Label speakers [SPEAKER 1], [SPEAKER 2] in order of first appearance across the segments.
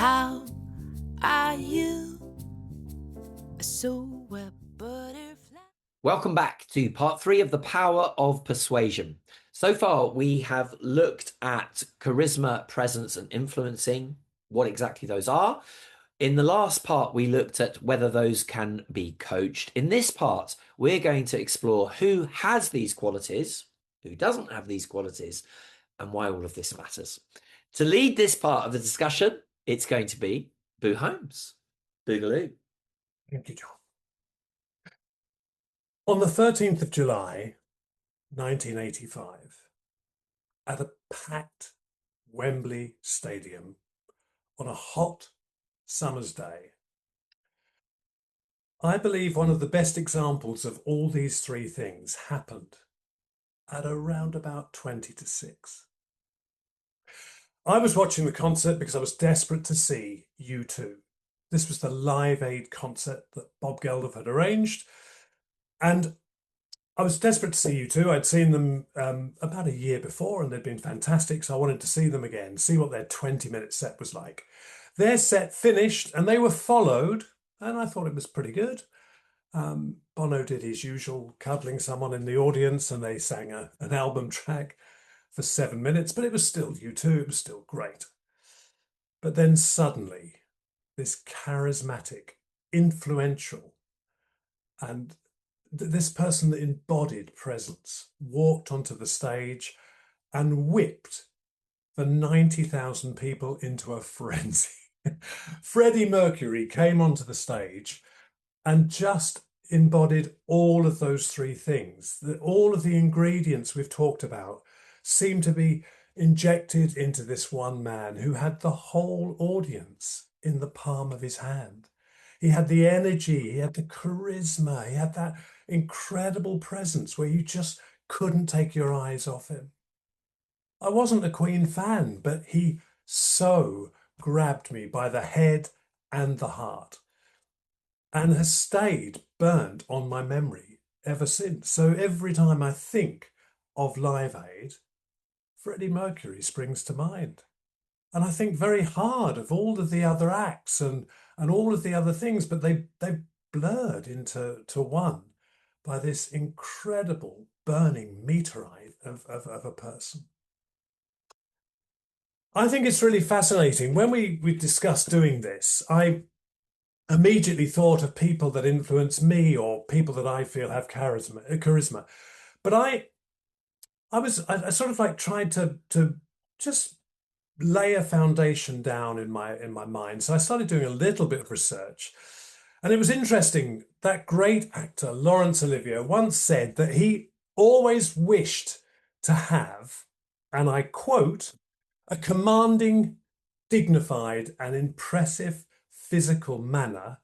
[SPEAKER 1] How are you? So a butterfly.
[SPEAKER 2] Welcome back to part 3 of the power of persuasion. So far, we have looked at charisma, presence, and influencing, what exactly those are. In the last part, we looked at whether those can be coached. In this part, we're going to explore who has these qualities, who doesn't have these qualities, and why all of this matters. To lead this part of the discussion, it's going to be Boo Holmes. Boogaloo.
[SPEAKER 3] Thank you, John. On the 13th of July, 1985, at a packed Wembley Stadium on a hot summer's day, I believe one of the best examples of all these three things happened at around about 20 to 6. I was watching the concert because I was desperate to see U2. This was the Live Aid concert that Bob Geldof had arranged, and I was desperate to see U2. I'd seen them about a year before and they'd been fantastic, so I wanted to see them again, see what their 20-minute set was like. Their set finished and they were followed, and I thought it was pretty good. Bono did his usual cuddling someone in the audience and they sang an album track for 7 minutes, but it was still U2, it was still great. But then suddenly, this charismatic, influential, and this person that embodied presence walked onto the stage and whipped the 90,000 people into a frenzy. Freddie Mercury came onto the stage and just embodied all of those three things. All of the ingredients we've talked about seemed to be injected into this one man who had the whole audience in the palm of his hand. He had the energy, he had the charisma, he had that incredible presence where you just couldn't take your eyes off him. I wasn't a Queen fan, but he so grabbed me by the head and the heart and has stayed burnt on my memory ever since. So every time I think of Live Aid, Freddie Mercury springs to mind. And I think very hard of all of the other acts and all of the other things, but they blurred into one by this incredible burning meteorite of a person. I think it's really fascinating. When we discussed doing this, I immediately thought of people that influence me or people that I feel have charisma. But I sort of like tried to just lay a foundation down in my mind. So I started doing a little bit of research. And it was interesting. That great actor, Laurence Olivier, once said that he always wished to have, and I quote, a commanding, dignified, and impressive physical manner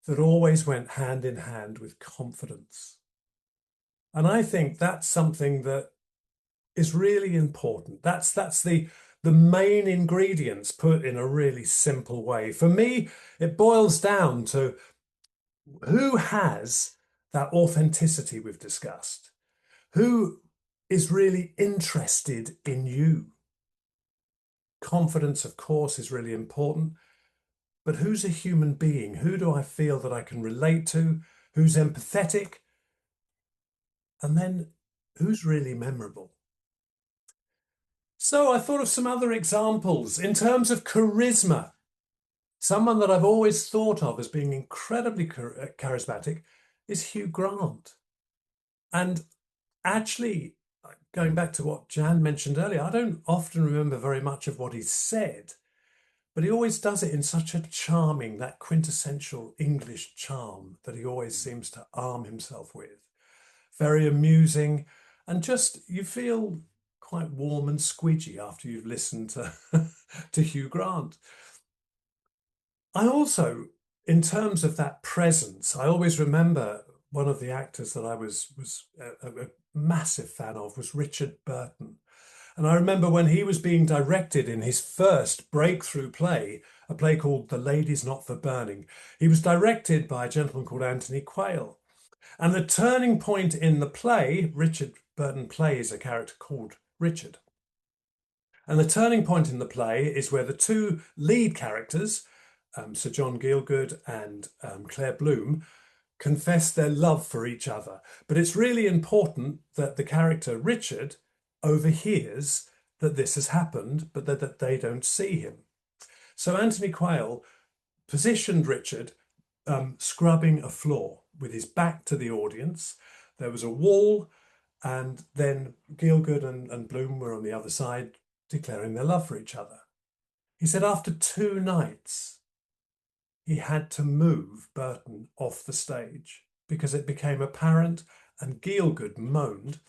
[SPEAKER 3] that always went hand in hand with confidence. And I think that's something that is really important. That's the main ingredients put in a really simple way. For me, it boils down to who has that authenticity we've discussed, who is really interested in you. Confidence, of course, is really important, but who's a human being? Who do I feel that I can relate to? Who's empathetic? And then who's really memorable? So I thought of some other examples in terms of charisma. Someone that I've always thought of as being incredibly charismatic is Hugh Grant. And actually, going back to what Jan mentioned earlier, I don't often remember very much of what he said, but he always does it in such a charming, that quintessential English charm that he always seems to arm himself with. Very amusing, and just you feel quite warm and squidgy after you've listened to Hugh Grant. I also, in terms of that presence, I always remember one of the actors that I was a massive fan of was Richard Burton. And I remember when he was being directed in his first breakthrough play, a play called The Lady's Not for Burning, he was directed by a gentleman called Anthony Quayle. And the turning point in the play, Richard Burton plays a character called Richard. And the turning point in the play is where the two lead characters, Sir John Gielgud and Claire Bloom, confess their love for each other. But it's really important that the character Richard overhears that this has happened, but that they don't see him. So Anthony Quayle positioned Richard scrubbing a floor with his back to the audience. There was a wall, and then Gielgud and Bloom were on the other side declaring their love for each other. He said after 2 nights, he had to move Burton off the stage because it became apparent, and Gielgud moaned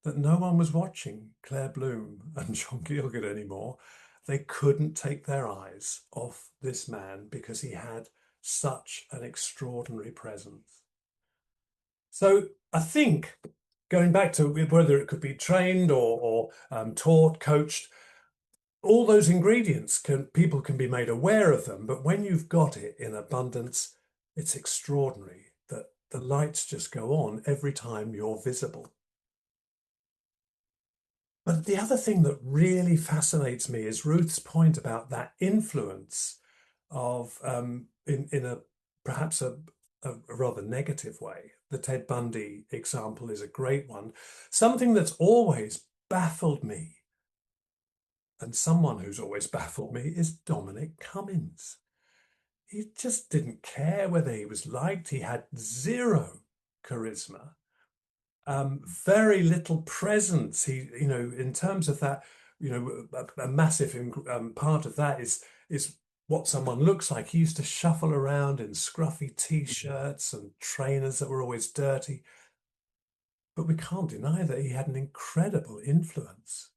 [SPEAKER 3] that no one was watching Claire Bloom and John Gielgud anymore. They couldn't take their eyes off this man because he had such an extraordinary presence. So I think, going back to whether it could be trained or taught, coached, all those ingredients people can be made aware of them, but when you've got it in abundance, it's extraordinary that the lights just go on every time you're visible. But the other thing that really fascinates me is Ruth's point about that influence of, in a perhaps a rather negative way. The Ted Bundy example is a great one. Something that's always baffled me, and someone who's always baffled me, is Dominic Cummings. He just didn't care whether he was liked. He had zero charisma. Very little presence. He, in terms of that, a massive part of that is what someone looks like. He used to shuffle around in scruffy t-shirts and trainers that were always dirty. But we can't deny that he had an incredible influence.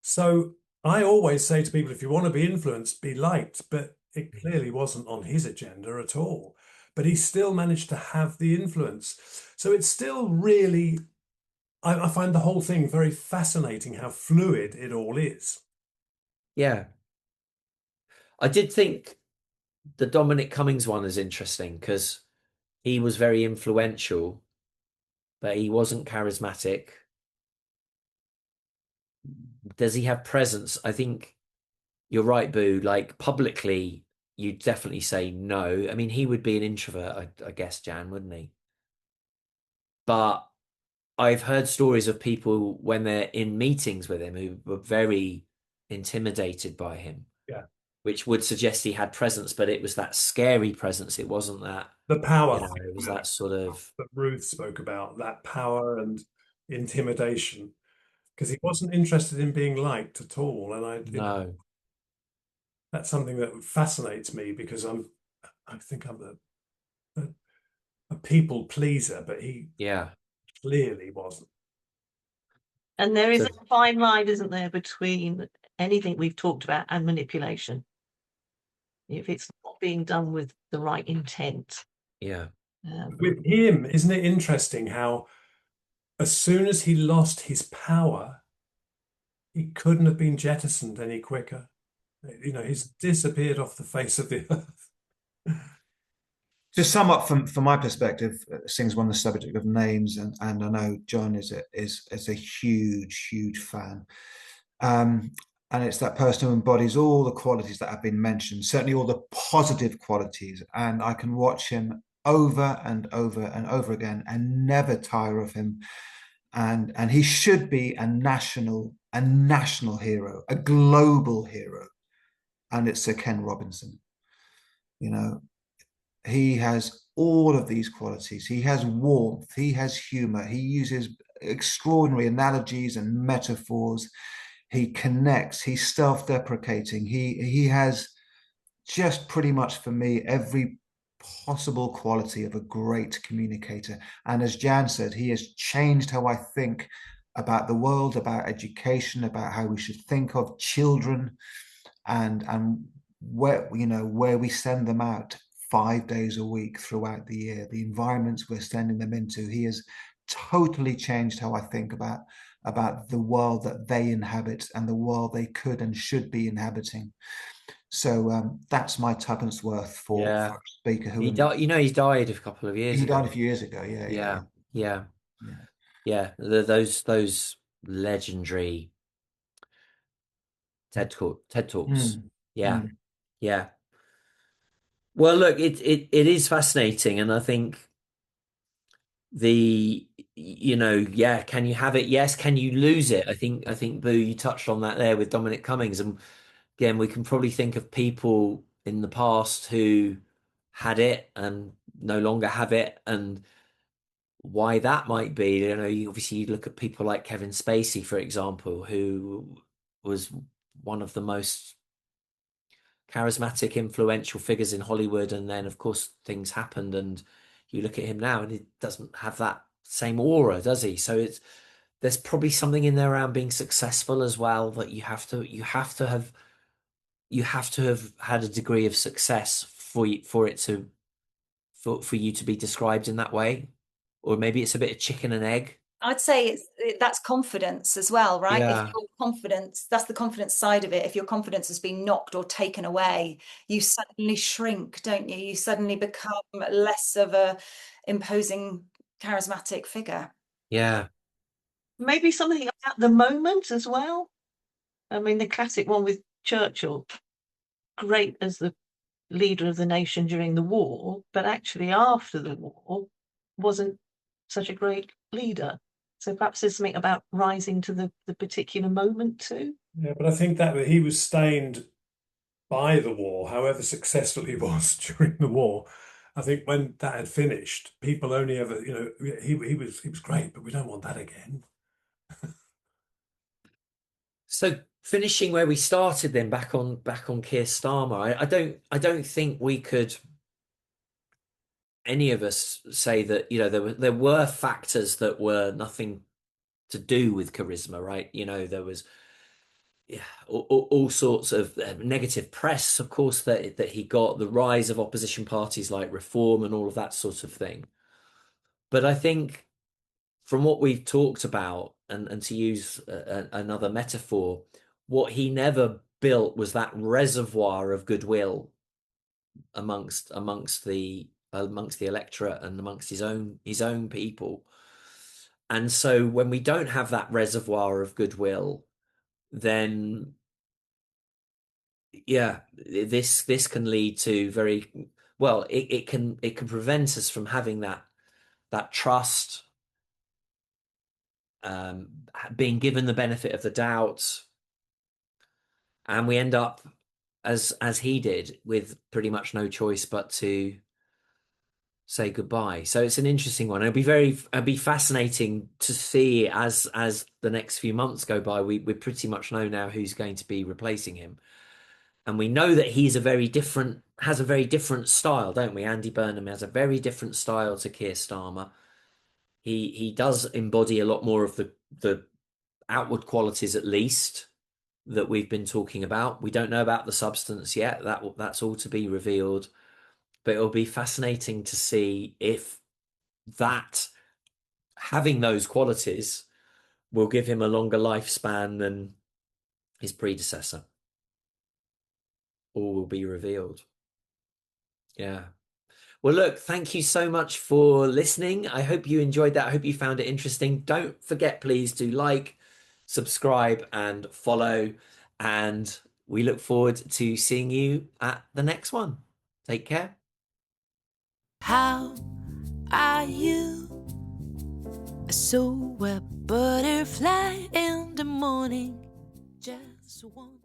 [SPEAKER 3] So I always say to people, if you want to be influenced, be liked, but it clearly wasn't on his agenda at all. But he still managed to have the influence. So it's still really, I find the whole thing very fascinating how fluid it all is.
[SPEAKER 2] Yeah. I did think the Dominic Cummings one is interesting because he was very influential, but he wasn't charismatic. Does he have presence? I think you're right, Boo. Like publicly, you'd definitely say no. I mean, he would be an introvert, I guess, Jan, wouldn't he? But I've heard stories of people when they're in meetings with him who were very intimidated by him,
[SPEAKER 3] Yeah.
[SPEAKER 2] which would suggest he had presence, but it was that scary presence. It wasn't that,
[SPEAKER 3] The power
[SPEAKER 2] it was that sort of,
[SPEAKER 3] that Ruth spoke about, that power and intimidation, because he wasn't interested in being liked at all. And
[SPEAKER 2] no.
[SPEAKER 3] that's something that fascinates me because I think I'm a people pleaser, but he
[SPEAKER 2] Yeah.
[SPEAKER 3] clearly wasn't.
[SPEAKER 4] And there is
[SPEAKER 2] So,
[SPEAKER 4] a fine line, isn't there, between anything we've talked about and manipulation. If it's not being done with the right intent.
[SPEAKER 2] yeah.
[SPEAKER 3] With him, isn't it interesting how as soon as he lost his power, he couldn't have been jettisoned any quicker. He's disappeared off the face of the earth.
[SPEAKER 5] To sum up from my perspective, Sing's on the subject of names, and I know John is a huge fan. And it's that person who embodies all the qualities that have been mentioned, certainly all the positive qualities. And I can watch him over and over and over again and never tire of him. And he should be a national hero, a global hero. And it's Sir Ken Robinson. He has all of these qualities. He has warmth, he has humor, he uses extraordinary analogies and metaphors. He connects, he's self-deprecating. He has just pretty much, for me, every possible quality of a great communicator. And as Jan said, he has changed how I think about the world, about education, about how we should think of children, and where we send them out 5 days a week throughout the year, the environments we're sending them into. He has totally changed how I think about the world that they inhabit and the world they could and should be inhabiting. So that's my tuppence worth for a speaker who
[SPEAKER 2] he's died a couple of years ago.
[SPEAKER 5] He died a few years ago.
[SPEAKER 2] Yeah. Those legendary TED Talks.
[SPEAKER 5] Mm,
[SPEAKER 2] Yeah,
[SPEAKER 5] mm.
[SPEAKER 2] yeah. Well, look, it is fascinating, and I think yeah, can you have it? Yes. Can you lose it? I think Boo, you touched on that there with Dominic Cummings, and again, we can probably think of people in the past who had it and no longer have it, and why that might be. Obviously you look at people like Kevin Spacey, for example, who was one of the most charismatic, influential figures in Hollywood, and then of course things happened, and you look at him now, and he doesn't have that same aura, does he? So there's probably something in there around being successful as well, that you have to have had a degree of success for you to be described in that way, or maybe it's a bit of chicken and egg.
[SPEAKER 6] I'd say that's confidence as well, right?
[SPEAKER 2] Yeah.
[SPEAKER 6] If your confidence, that's the confidence side of it. If your confidence has been knocked or taken away, you suddenly shrink, don't you? You suddenly become less of a imposing, charismatic figure.
[SPEAKER 2] Yeah.
[SPEAKER 4] Maybe something about the moment as well. I mean, the classic one with Churchill, great as the leader of the nation during the war, but actually after the war wasn't such a great leader. So perhaps there's something about rising to the particular moment too.
[SPEAKER 3] Yeah, but I think that he was stained by the war, however successful he was during the war. I think when that had finished, people only ever, he was great, but we don't want that again.
[SPEAKER 2] So finishing where we started, then back on Keir Starmer, I don't think we could, any of us, say that there were factors that were nothing to do with charisma, right? There was all sorts of negative press, of course, that he got, the rise of opposition parties like Reform and all of that sort of thing. But I think from what we've talked about, and to use another metaphor, what he never built was that reservoir of goodwill amongst the electorate and amongst his own people. And so when we don't have that reservoir of goodwill, then yeah, this can lead to very well, it can prevent us from having that trust, being given the benefit of the doubt, and we end up as he did, with pretty much no choice but to say goodbye. So it's an interesting one. It'll be fascinating to see as the next few months go by. We pretty much know now who's going to be replacing him, and we know that has a very different style, don't we? Andy Burnham has a very different style to Keir Starmer. He does embody a lot more of the outward qualities, at least, that we've been talking about. We don't know about the substance yet. That's all to be revealed. But it'll be fascinating to see if that, having those qualities, will give him a longer lifespan than his predecessor. All will be revealed. Yeah. Well, look, thank you so much for listening. I hope you enjoyed that. I hope you found it interesting. Don't forget, please, to like, subscribe, and follow. And we look forward to seeing you at the next one. Take care.
[SPEAKER 1] How are you? So a butterfly in the morning, just one.